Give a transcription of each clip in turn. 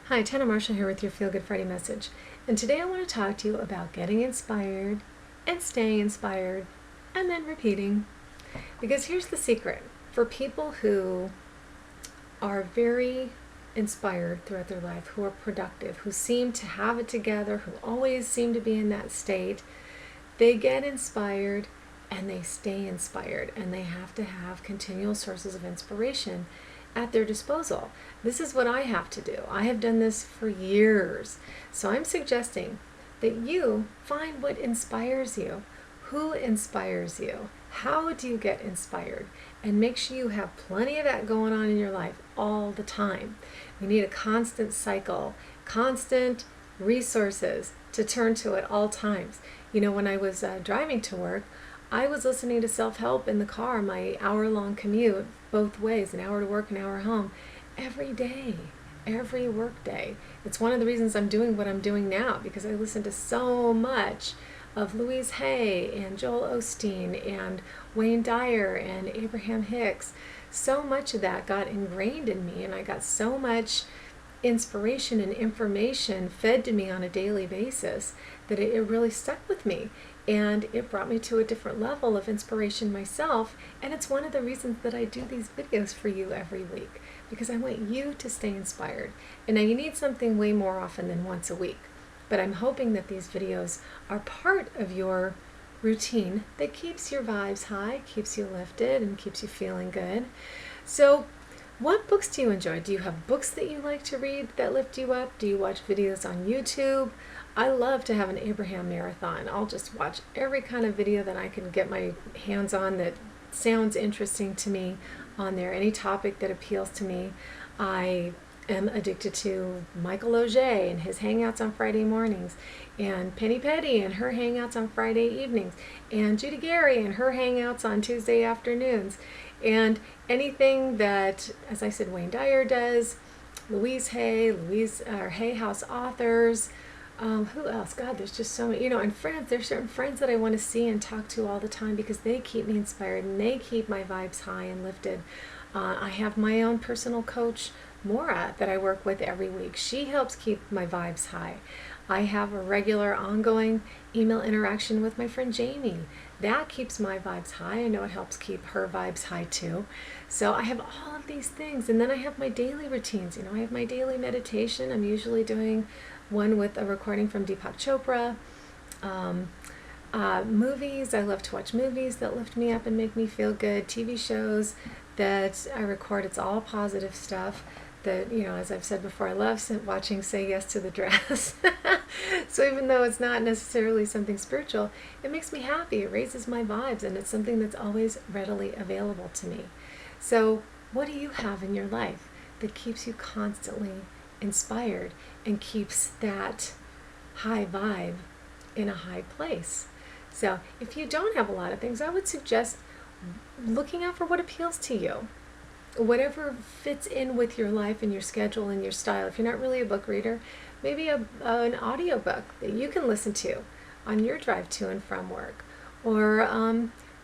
Hi, Tanna Marshall here with your Feel Good Friday message. And today I want to talk to you about getting inspired and staying inspired and then repeating. Because here's the secret. For people who are very inspired throughout their life, who are productive, who seem to have it together, who always seem to be in that state, they get inspired and they stay inspired, and they have to have continual sources of inspiration at their disposal. This is what I have to do. I have done this for years. So I'm suggesting that you find what inspires you. Who inspires you? How do you get inspired? And make sure you have plenty of that going on in your life all the time. We need a constant cycle, constant resources to turn to at all times. You know, when I was driving to work, I was listening to self-help in the car, my hour-long commute, both ways, an hour to work, an hour home, every day, every work day. It's one of the reasons I'm doing what I'm doing now, because I listen to so much of Louise Hay and Joel Osteen and Wayne Dyer and Abraham Hicks. So much of that got ingrained in me, and I got so much inspiration and information fed to me on a daily basis that it really stuck with me, and it brought me to a different level of inspiration myself. And it's one of the reasons that I do these videos for you every week, because I want you to stay inspired. And now you need something way more often than once a week, but I'm hoping that these videos are part of your routine that keeps your vibes high, keeps you lifted, and keeps you feeling good. So what books do you enjoy? Do you have books that you like to read that lift you up? Do you watch videos on YouTube? I love to have an Abraham marathon. I'll just watch every kind of video that I can get my hands on that sounds interesting to me on there, any topic that appeals to me. I am addicted to Michael Auger and his hangouts on Friday mornings, and Penny Petty and her hangouts on Friday evenings, and Judy Gary and her hangouts on Tuesday afternoons, and anything that, as I said, Wayne Dyer does, Louise Hay, Hay House authors. Who else? God, there's just so many, and friends. There's certain friends that I want to see and talk to all the time because they keep me inspired and they keep my vibes high and lifted. I have my own personal coach, Maura, that I work with every week. She helps keep my vibes high. I have a regular ongoing email interaction with my friend Jamie. That keeps my vibes high. I know it helps keep her vibes high too. So I have all of these things. And then I have my daily routines. I have my daily meditation. I'm usually doing one with a recording from Deepak Chopra. Movies. I love to watch movies that lift me up and make me feel good. TV shows that I record. It's all positive stuff. That, as I've said before, I love watching Say Yes to the Dress. So even though it's not necessarily something spiritual, it makes me happy. It raises my vibes, and it's something that's always readily available to me. So what do you have in your life that keeps you constantly inspired and keeps that high vibe in a high place? So if you don't have a lot of things, I would suggest looking out for what appeals to you. Whatever fits in with your life and your schedule and your style. If you're not really a book reader, maybe an audio book that you can listen to on your drive to and from work. Or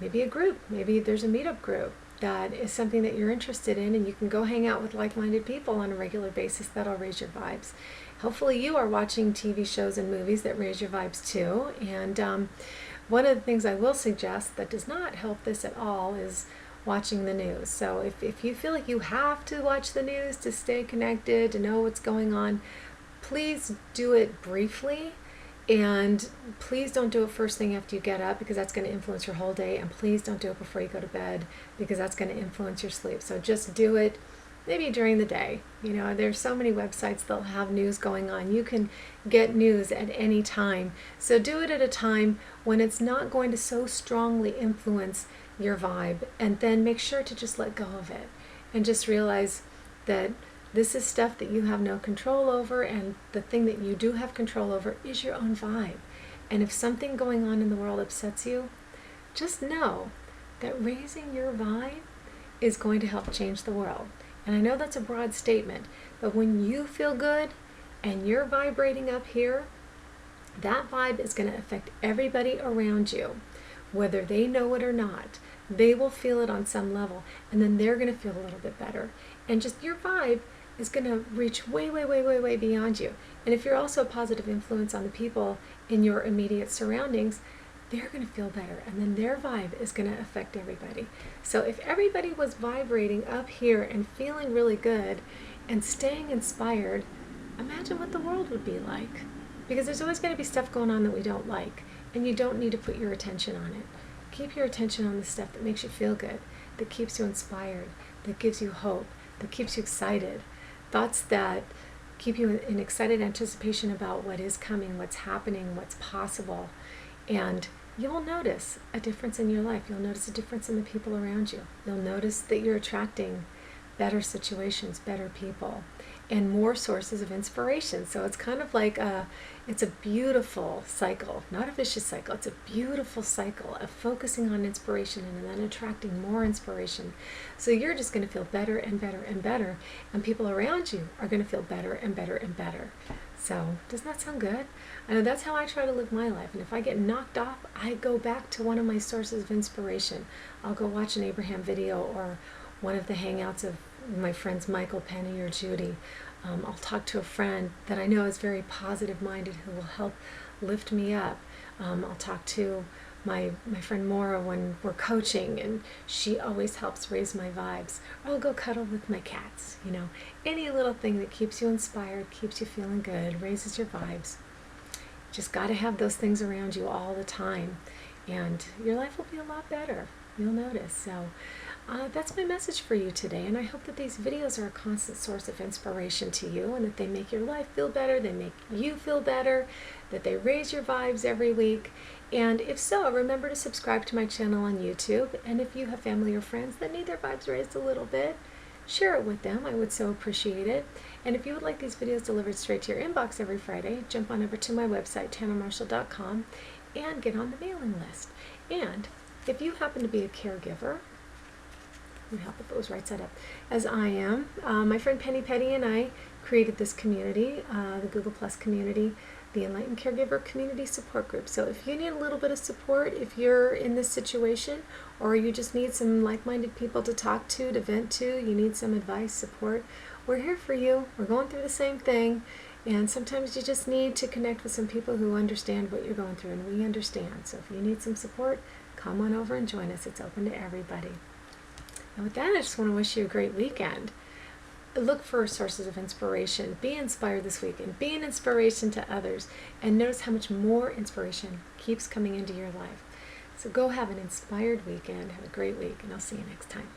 maybe a group. Maybe there's a meetup group that is something that you're interested in, and you can go hang out with like-minded people on a regular basis. That'll raise your vibes. Hopefully you are watching TV shows and movies that raise your vibes too. And one of the things I will suggest that does not help this at all is watching the news. So if you feel like you have to watch the news to stay connected, to know what's going on, please do it briefly, and please don't do it first thing after you get up, because that's going to influence your whole day, and please don't do it before you go to bed, because that's going to influence your sleep. So just do it maybe during the day. There's so many websites that'll have news going on. You can get news at any time. So do it at a time when it's not going to so strongly influence your vibe, and then make sure to just let go of it and just realize that this is stuff that you have no control over, and the thing that you do have control over is your own vibe. And if something going on in the world upsets you, just know that raising your vibe is going to help change the world. And I know that's a broad statement, but when you feel good and you're vibrating up here, that vibe is going to affect everybody around you, whether they know it or not. They will feel it on some level, and then they're going to feel a little bit better. And just your vibe is going to reach way, way, way, way, way beyond you. And if you're also a positive influence on the people in your immediate surroundings, they're going to feel better, and then their vibe is going to affect everybody. So if everybody was vibrating up here and feeling really good and staying inspired, imagine what the world would be like. Because there's always going to be stuff going on that we don't like, and you don't need to put your attention on it. Keep your attention on the stuff that makes you feel good, that keeps you inspired, that gives you hope, that keeps you excited. Thoughts that keep you in excited anticipation about what is coming, what's happening, what's possible. And you'll notice a difference in your life. You'll notice a difference in the people around you. You'll notice that you're attracting better situations, better people, and more sources of inspiration. So it's kind of like it's a beautiful cycle, not a vicious cycle. It's a beautiful cycle of focusing on inspiration and then attracting more inspiration. So you're just going to feel better and better and better, and people around you are going to feel better and better and better. So doesn't that sound good? I know that's how I try to live my life. And if I get knocked off, I go back to one of my sources of inspiration. I'll go watch an Abraham video or one of the hangouts of my friends Michael, Penny, or Judy. I'll talk to a friend that I know is very positive minded who will help lift me up. I'll talk to my friend Maura when we're coaching, and she always helps raise my vibes. Or I'll go cuddle with my cats. Any little thing that keeps you inspired, keeps you feeling good, raises your vibes. Just got to have those things around you all the time, and your life will be a lot better. You'll notice. So that's my message for you today, and I hope that these videos are a constant source of inspiration to you, and that they make your life feel better, they make you feel better, that they raise your vibes every week. And if so, remember to subscribe to my channel on YouTube, and if you have family or friends that need their vibes raised a little bit, share it with them. I would so appreciate it. And if you would like these videos delivered straight to your inbox every Friday, jump on over to my website, tannamarshall.com, and get on the mailing list. And if you happen to be a caregiver, let me help if it was right side up, as I am, my friend Penny Petty and I created this community, the Google Plus community, the Enlightened Caregiver Community Support Group. So if you need a little bit of support, if you're in this situation, or you just need some like-minded people to talk to vent to, you need some advice, support, we're here for you. We're going through the same thing, and sometimes you just need to connect with some people who understand what you're going through, and we understand. So if you need some support, come on over and join us. It's open to everybody. And with that, I just want to wish you a great weekend. Look for sources of inspiration. Be inspired this week and be an inspiration to others. And notice how much more inspiration keeps coming into your life. So go have an inspired weekend. Have a great week, and I'll see you next time.